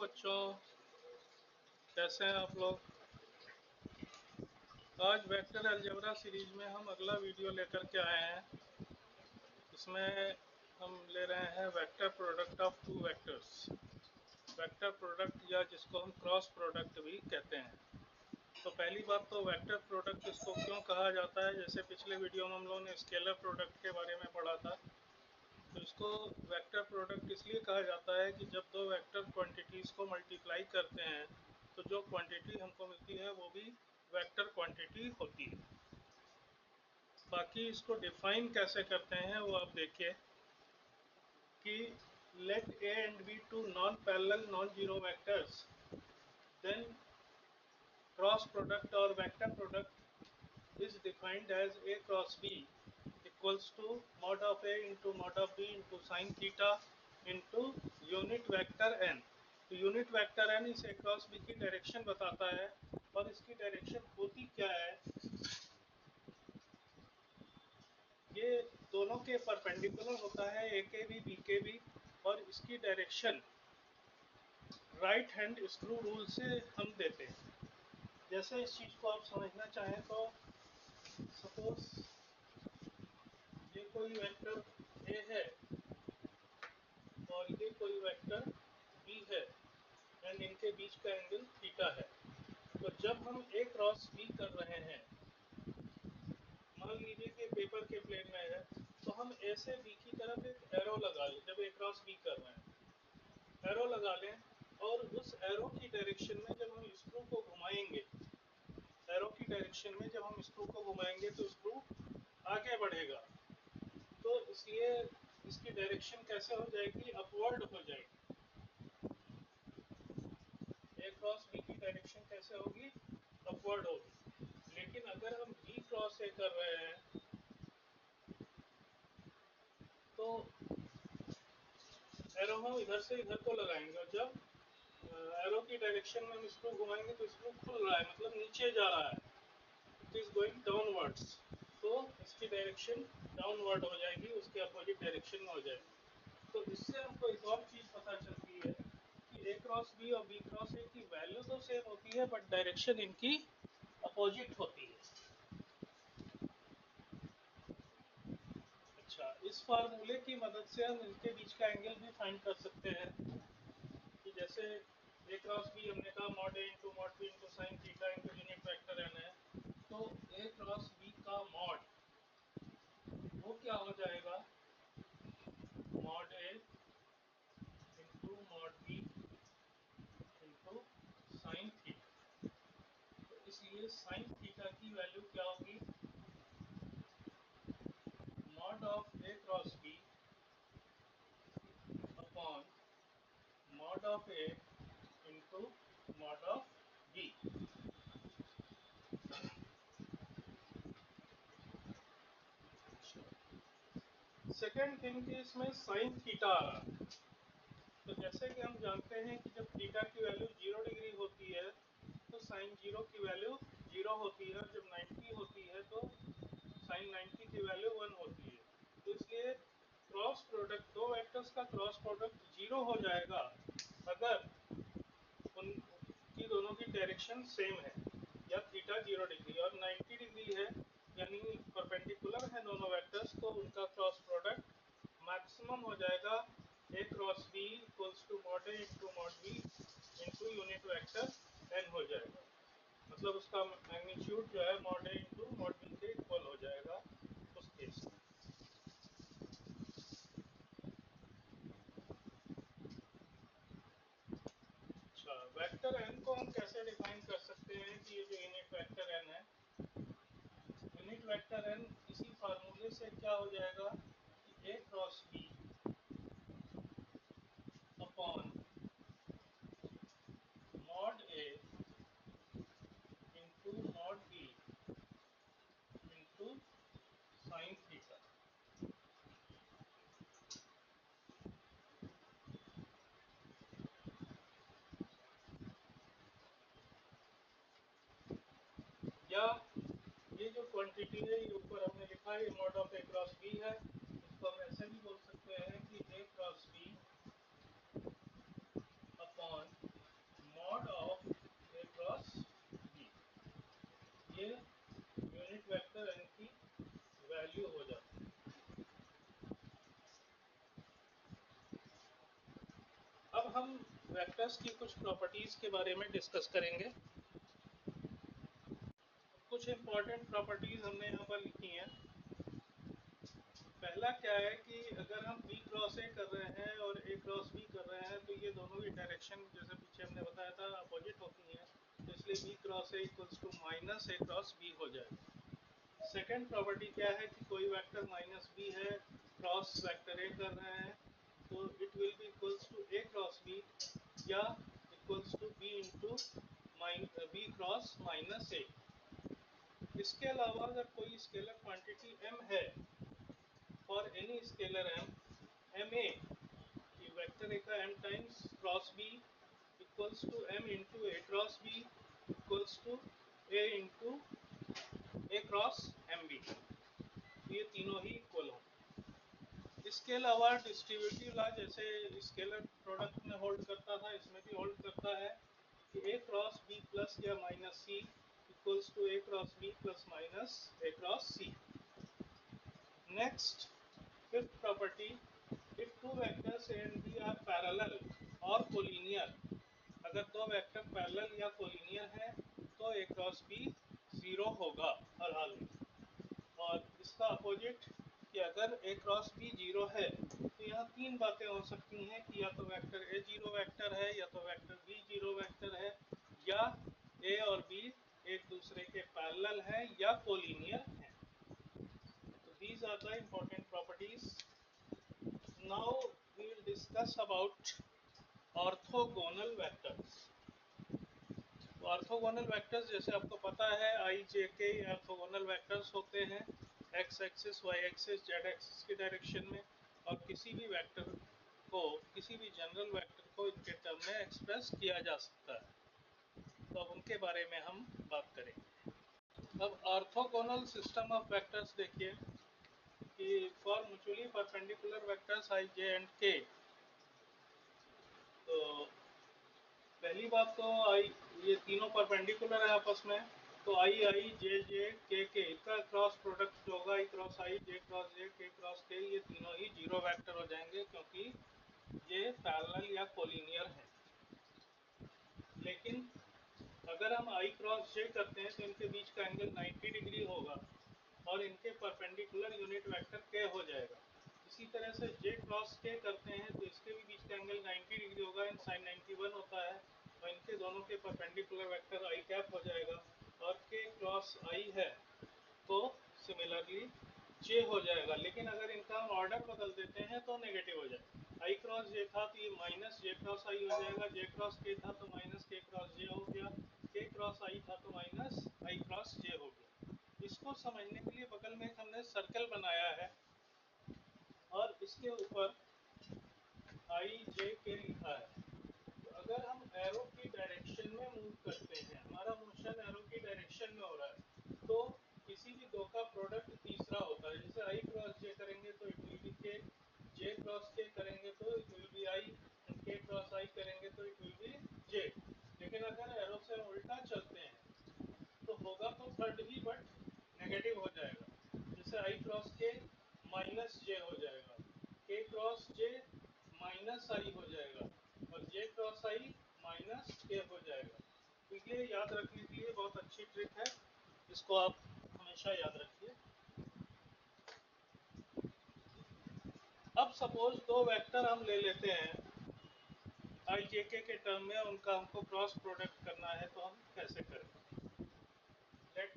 बच्चों, कैसे हैं आप लोग। आज वेक्टर अलजेब्रा सीरीज में हम अगला वीडियो लेकर के आए हैं। इसमें हम ले रहे हैं vector product of two vectors. Vector product या जिसको हम क्रॉस प्रोडक्ट भी कहते हैं। तो पहली बात तो वेक्टर प्रोडक्ट इसको क्यों कहा जाता है। जैसे पिछले वीडियो में हम लोगों ने स्केलर प्रोडक्ट के बारे में पढ़ा था, तो इसको वेक्टर प्रोडक्ट इसलिए कहा जाता है कि जब दो वेक्टर क्वांटिटीज़ को मल्टीप्लाई करते हैं तो जो क्वांटिटी हमको मिलती है वो भी वेक्टर क्वांटिटी होती है। बाकी इसको डिफाइन कैसे करते हैं वो आप देखिए कि let A and B two non parallel non zero vectors, then cross product और vector product is defined as A cross B equals to mod of A into mod of B into sin theta into unit vector n। तो unit vector n इस A cross B की direction बताता है, और इसकी direction होती क्या है, ये दोनों के परपेंडिकुलर होता है, ए के भी बी के भी, और इसकी direction right hand screw rule से हम देते हैं। जैसे इस चीज़ को आप समझना चाहें तो सपोज ये कोई वेक्टर ए है और ये कोई वेक्टर बी है एंड इनके बीच का एंगल थीटा है। तो जब हम ए क्रॉस बी कर रहे हैं, मान लीजिए कि पेपर के प्लेन में है, तो हम ए से बी की तरफ एक एरो लगा लें। जब ए क्रॉस बी कर रहे हैं एरो लगा लें, और उस एरो की डायरेक्शन में जब हम स्क्रू को घुमाएंगे, एरो की डायरेक्शन में जब हम स्क्रू को घुमाएंगे तो स्क्रू आगे बढ़ेगा। तो इसलिए इसकी डायरेक्शन कैसे हो जाएगी, अपवर्ड हो जाएगी। ए क्रॉस बी की डायरेक्शन कैसे होगी, अपवर्ड होगी। लेकिन अगर हम बी क्रॉस ए कर रहे हैं तो एरो हम इधर से इधर को लगाएंगे, और जब एरो की डायरेक्शन में हम स्क्रू घुमाएंगे तो स्क्रू खुल रहा है, मतलब नीचे जा रहा है, इट इज गोइंग डाउनवर्ड्स। तो इसकी डायरेक्शन डाउनवर्ड हो जाएगी, उसके अपोजिट डायरेक्शन में हो जाएगी। तो इससे हमको एक और चीज पता चलती है कि ए क्रॉस बी और बी क्रॉस ए की वैल्यू तो सेम होती है, बट डायरेक्शन इनकी अपोजिट होती है। अच्छा, इस फार्मूले की मदद से हम इनके बीच का एंगल भी फाइंड कर सकते हैं कि जैसे ए क्रॉस बी हमने कहा mod A into mod B into sine theta into unit vector N है। तो ए क्रॉस बी का मॉड वो क्या हो जाएगा, mod A into mod B into sine theta. तो इसलिए साइन थीटा की वैल्यू क्या होगी, mod of A cross B upon mod of A into mod of B. Second thing कि इसमें साइन थीटा आ रहा है। तो जैसे कि हम जानते हैं कि जब थीटा की वैल्यू 0 डिग्री होती है तो साइन 0 की वैल्यू 0 होती है, और जब 90 होती है तो साइन 90 की वैल्यू 1 होती है। तो इसलिए क्रॉस प्रोडक्ट, दो वेक्टर्स का क्रॉस प्रोडक्ट 0 हो जाएगा अगर उनकी दोनों की डायरेक्शन सेम है, या थीटा 0 डिग्री और 90 डिग्री है, यानी परपेंडिकुलर है दोनों वेक्टर्स, तो उनका क्रॉस प्रोडक्ट मैक्सिमम हो जाएगा A cross B equals to mod A into mod B into unit vector N हो जाएगा। मतलब उसका मैग्नीट्यूड जो है mod A into mod B के इक्वल हो जाएगा उस केस में। अच्छा, वेक्टर एन को हम कैसे डिफाइन कर सकते हैं कि ये जो यूनिट वेक्टर एन है, यूनिट वेक्टर एन इसी फार्मूले से क्या हो जाएगा कि ए cross B upon mod A into mod B into sine theta. या ये जो क्वांटिटी है ये ऊपर हमने लिखा है, ये mod of A cross b है, इसको हम ऐसे भी बोल सकते हैं कि ए क्रॉस बी अपॉन हम वेक्टर्स की कुछ प्रॉपर्टीज के बारे में डिस्कस करेंगे। कुछ इंपॉर्टेंट प्रॉपर्टीज हमने यहाँ पर लिखी हैं। पहला क्या है कि अगर हम b क्रॉस a कर रहे हैं और a क्रॉस b कर रहे हैं तो ये दोनों की डायरेक्शन जैसे पीछे हमने बताया था अपोजिट होती हैं, तो इसलिए b cross a equals to minus a cross b हो जाएगा। सेकेंड प्रॉपर्टी क्या है कि कोई वेक्टर माइनस b है, क्रॉस वेक्टर a कर रहे हैं, तो it will be equals to a cross b या equals to b into b cross minus a। इसके अलावा अगर कोई स्केलर क्वांटिटी m है, for any scalar m a, कि वेक्टर a का m times cross b equals to m into a cross b equals to a into a cross m b, तो ये तीनों ही इक्वल हों। इसके अलावा डिस्ट्रीब्यूटिव लॉ जैसे स्केलर प्रोडक्ट में होल्ड करता था, इसमें भी होल्ड करता है कि a क्रॉस b प्लस या minus c equals to a cross b plus minus a cross c। Next, fifth property, if two vectors a and b are parallel और कोलिनियर, अगर दो वेक्टर पैरेलल या collinear है तो a cross b zero होगा हर हाल में। और इसका अपोजिट कि अगर a क्रॉस b जीरो है तो यहाँ तीन बातें हो सकती हैं कि या तो वेक्टर a जीरो वेक्टर है, या तो वेक्टर b जीरो वेक्टर है, या a और b एक दूसरे के पैरेलल है या कोलिनियर है। तो these are the important properties. Now we will discuss about orthogonal vectors. तो ऑर्थोगोनल वेक्टर्स जैसे आपको पता है आई जे के ऑर्थोगोनल वेक्टर्स होते हैं x axis y axis z axis की डायरेक्शन में, और किसी भी वेक्टर को, किसी भी जनरल वेक्टर को इनके टर्म में एक्सप्रेस किया जा सकता है। तो अब उनके बारे में हम बात करेंगे। अब ऑर्थोगोनल सिस्टम ऑफ वेक्टर्स देखिए कि for mutually perpendicular vectors I J and के, तो पहली बात तो आई, ये तीनों परपेंडिकुलर है आपस में, तो आई आई जे जे के इसका क्रॉस प्रोडक्ट जो होगा आई क्रॉस आई जे क्रॉस जे के क्रॉस के, ये तीनों ही जीरो वेक्टर हो जाएंगे क्योंकि ये पैरेलल या कोलिनियर है। लेकिन अगर हम आई क्रॉस जे करते हैं तो इनके बीच का एंगल 90 डिग्री होगा और इनके परपेंडिकुलर यूनिट वेक्टर के हो जाएगा। इसी तरह से जे क्रॉस के करते हैं तो इसके भी बीच का एंगल 90 डिग्री होगा, इन साइन 91 होता है, और इनके दोनों के परपेंडिकुलर वेक्टर आई कैप हो जाएगा। और के क्रॉस आई है तो सिमिलरली जे हो जाएगा। लेकिन अगर इनका हम ऑर्डर बदल देते हैं तो नेगेटिव हो जाएगा। आई क्रॉस जे था तो ये माइनस जे क्रॉस आई हो जाएगा, जे क्रॉस के था तो माइनस के क्रॉस जे हो गया, के क्रॉस आई था तो माइनस आई क्रॉस जे हो गया। इसको समझने के लिए बगल में एक हमने सर्कल बनाया है और इसके ऊपर आई जे के लिखा है। तो अगर हम एरो की डायरेक्शन में मूव करते हैं, हमारा मोशन एरो की डायरेक्शन में हो रहा है, तो किसी भी दो का प्रोडक्ट तीसरा होता है। जैसे आई क्रॉस जे करेंगे तो इट विल बी के, जे क्रॉस के करेंगे तो इट विल बी आई, के क्रॉस आई करेंगे तो इट विल बी जे। लेकिन अगर एरो से उल्टा चलते हैं तो होगा तो थर्ड ही बट नेगेटिव हो जाएगा। जैसे आई क्रॉस के माइनस जे हो जाएगा, के क्रॉस जे माइनस आई हो जाएगा, और जे क्रॉस आई माइनस के हो जाएगा। तो ये याद रखने के लिए बहुत अच्छी ट्रिक है, इसको आप हमेशा याद रखिए। अब सपोज दो वेक्टर हम ले लेते हैं आई जे के टर्म में, उनका हमको क्रॉस प्रोडक्ट करना है, तो हम कैसे करें। Let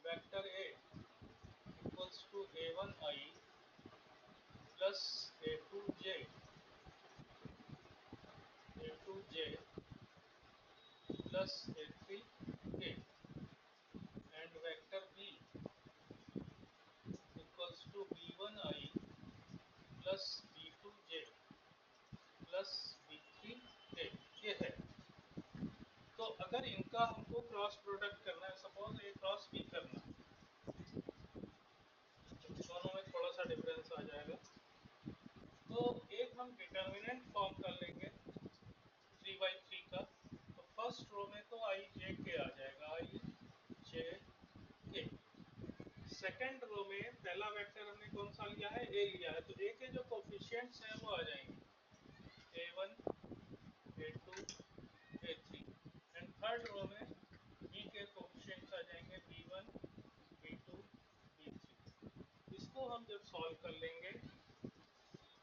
vector a equals to a1i plus a2j plus a3k and vector b equals to b1i plus b2j plus b3k, ये है। तो अगर इनका हमको क्रॉस प्रोडक्ट करना है, सपोज ए क्रॉस बी करना है, तो दोनों में थोड़ा सा डिफरेंस आ जाएगा। तो एक हम डिटर्मिनेंट फॉर्म कर लेंगे 3/3 का। तो फर्स्ट रो में तो आई जे के आ जाएगा, आई जे के। सेकेंड रो में पहला वेक्टर हमने कौन सा लिया है, ए लिया है, तो ए के जो कोफिशिएंट्स हैं वो आ जाएंगे सॉल्व कर लेंगे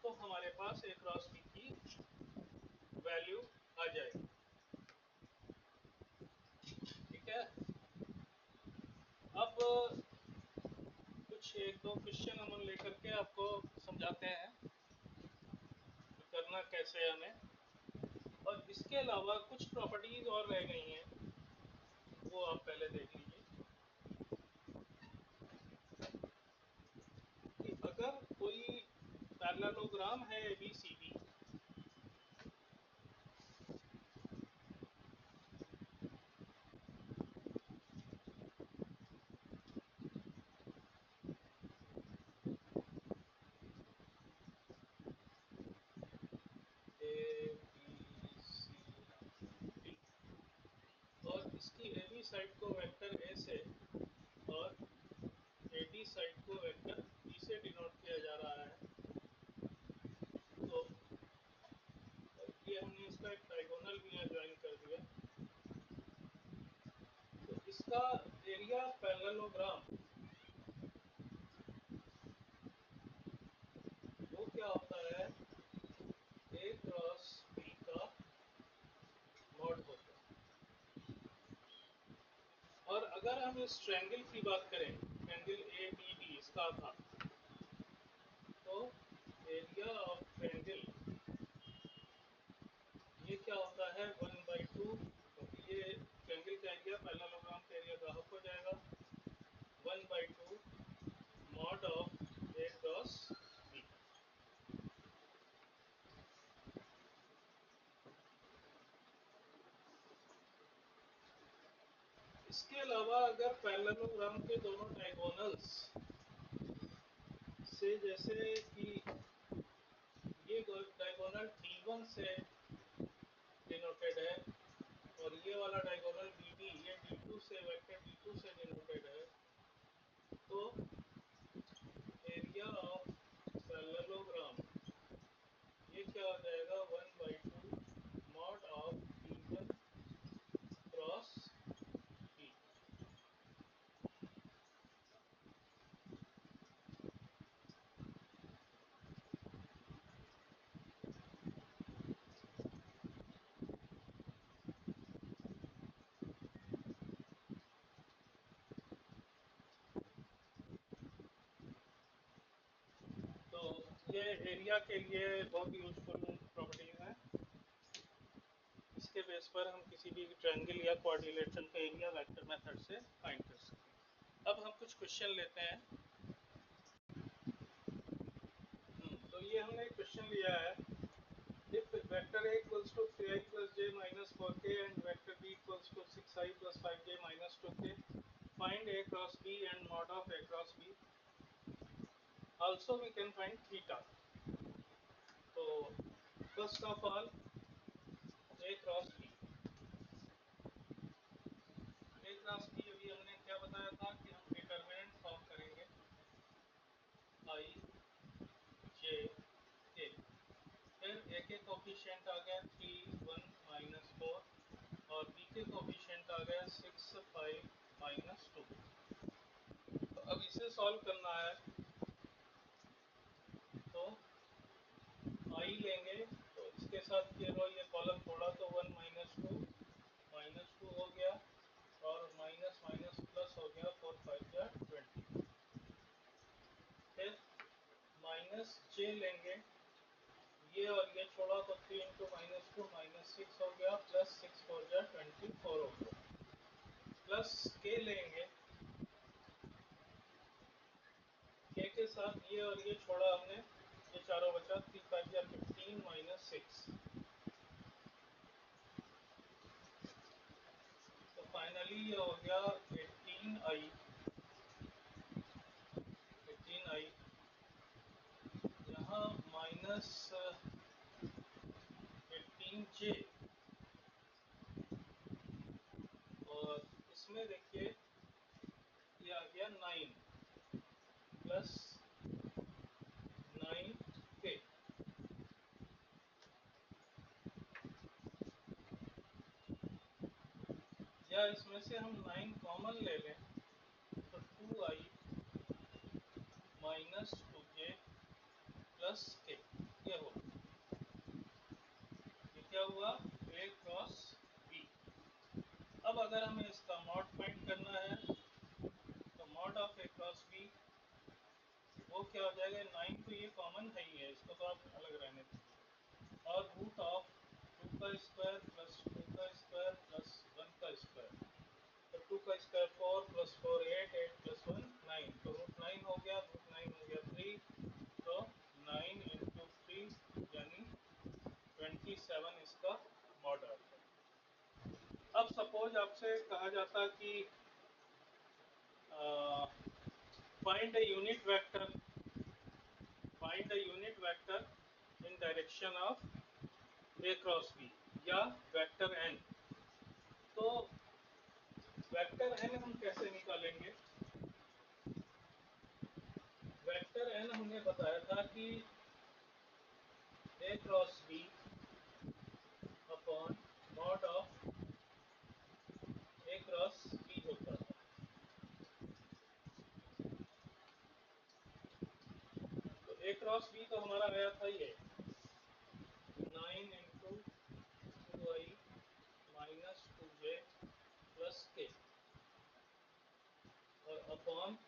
तो हमारे पास ए क्रॉस बी की वैल्यू आ जाएगी। ठीक है, अब कुछ एक दो क्वेश्चन हम लेकर के आपको समझाते हैं कि करना कैसे है हमें। और इसके अलावा कुछ प्रॉपर्टीज और रह गई हैं, वो आप पहले देख लीजिए कि अगर कोई पैरेललोग्राम है ABCD, ABCD, और इसकी AB साइड को वेक्टर A से और AD साइड को वेक्टर B से डिनोट किया जा रहा है, तो ये हमने इसका एक डायगोनल भी यहाँ ज्वाइन कर दिया। तो इसका एरिया पैरेललोग्राम वो क्या होता है, A क्रॉस B का मॉड होता है। और अगर हम इस ट्रायंगल की बात करें, ट्रायंगल ABD इसका था, तो एरिया ऑफ ट्रायंगल ये क्या होता है 1/2, क्योंकि ये ट्रायंगल का एरिया पैरेललोग्राम का एरिया का हाफ हो जाएगा, 1/2 mod of A cross B। इसके अलावा अगर पैरेललोग्राम के दोनों डायगोनल्स से, जैसे कि ये डायगोनल D1 से डिनोटेड है और ये वाला डायगोनल BD ये D2 से, वेक्टर D2 से डिनोटेड है, तो एरिया ऑफ पैरेललोग्राम ये क्या हो जाएगा 1/2 mod of D1 cross B। तो ये एरिया के लिए बहुत यूजफुल प्रॉपर्टीज हैं। इसके बेस पर हम किसी भी ट्रायंगल या क्वाड्रिलेटरल का एरिया वेक्टर मेथड से फाइंड कर सकते हैं। अब हम कुछ क्वेश्चन लेते हैं। तो ये हमने एक क्वेश्चन लिया है, if vector A equals to 3i plus j minus 4k and vector B equals to 6i plus 5j minus 2k, find A cross B and mod of A cross B. Also we can find theta. तो first of all A cross B, A cross B अभी हमने क्या बताया था कि हम determinant form करेंगे I J K, फिर A के कोफिशिएंट आ गया 3 1 माइनस 4 और B के कोफिशिएंट आ गया 6 5 माइनस 2। तो अब इसे सॉल्व करना है, तो I लेंगे, तो इसके साथ ये कॉलम थोड़ा, तो 1 माइनस टू हो गया और माइनस माइनस प्लस हो गया, 4 5 जा 20। फिर माइनस J लेंगे, ये और ये छोड़ा तो 3 इंटू माइनस 2 माइनस 6 हो गया, प्लस 6 4 जा 24 हो गया। प्लस K लेंगे, K के साथ ये और ये छोड़ा हमने, ये चारों बचा, 3 5 जा 15 माइनस 6, तो फाइनली ये हो गया 18i, 18i। यहाँ माइनस 18j, और इसमें देखिए ये आ गया 9 प्लस 9k। या इसमें से हम 9 कॉमन ले लें, तो 2i माइनस 2k प्लस के, ये हो, ये क्या हुआ, ए क्रॉस बी। अब अगर हमें इसका मॉड फाइंड करना है तो mod of A cross b वो क्या हो जाएगा, 9 तो ये कॉमन है ही है, इसको तो आप अलग रहने दें, और रूट ऑफ 2 का स्क्वायर प्लस 2 का स्क्वायर प्लस 1 का स्क्वायर, तो 2 का स्क्वायर 4 प्लस 4 8, 8 प्लस 1 9, तो रूट 9 हो गया, रूट 9 हो गया 3, तो 9 इंटू 3 यानी 27 इसका मॉडल है। अब सपोज आपसे कहा जाता कि find a unit vector, find a unit vector in direction of A cross B या वेक्टर एन, तो वेक्टर एन हम कैसे निकालेंगे। वेक्टर एन हमने बताया था कि ए cross B upon mod of A cross B होता है। तो ए क्रॉस बी तो हमारा आया था ये 9 into 2i minus 2j plus k, और upon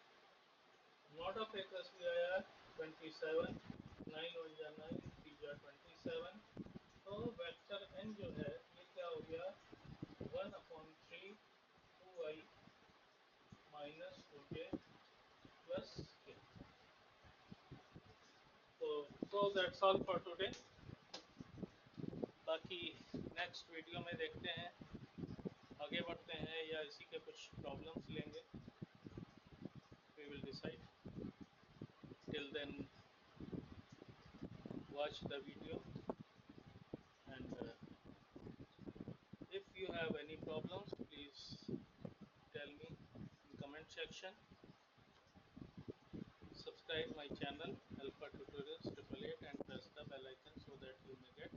mod of A cross b आया 27, 9 हो जा 9, 3 जा 27, तो वेक्टर एन जो है ये क्या हो गया 1/3 2i माइनस 2j प्लस के। तो दैट्स ऑल फॉर टुडे। बाकी नेक्स्ट वीडियो में देखते हैं, आगे बढ़ते हैं या इसी के कुछ प्रॉब्लम्स लेंगे, we will decide. Till then watch the video, and if you have any problems please tell me in comment section. Subscribe my channel Alpha Tutorials 888 and press the bell icon so that you may get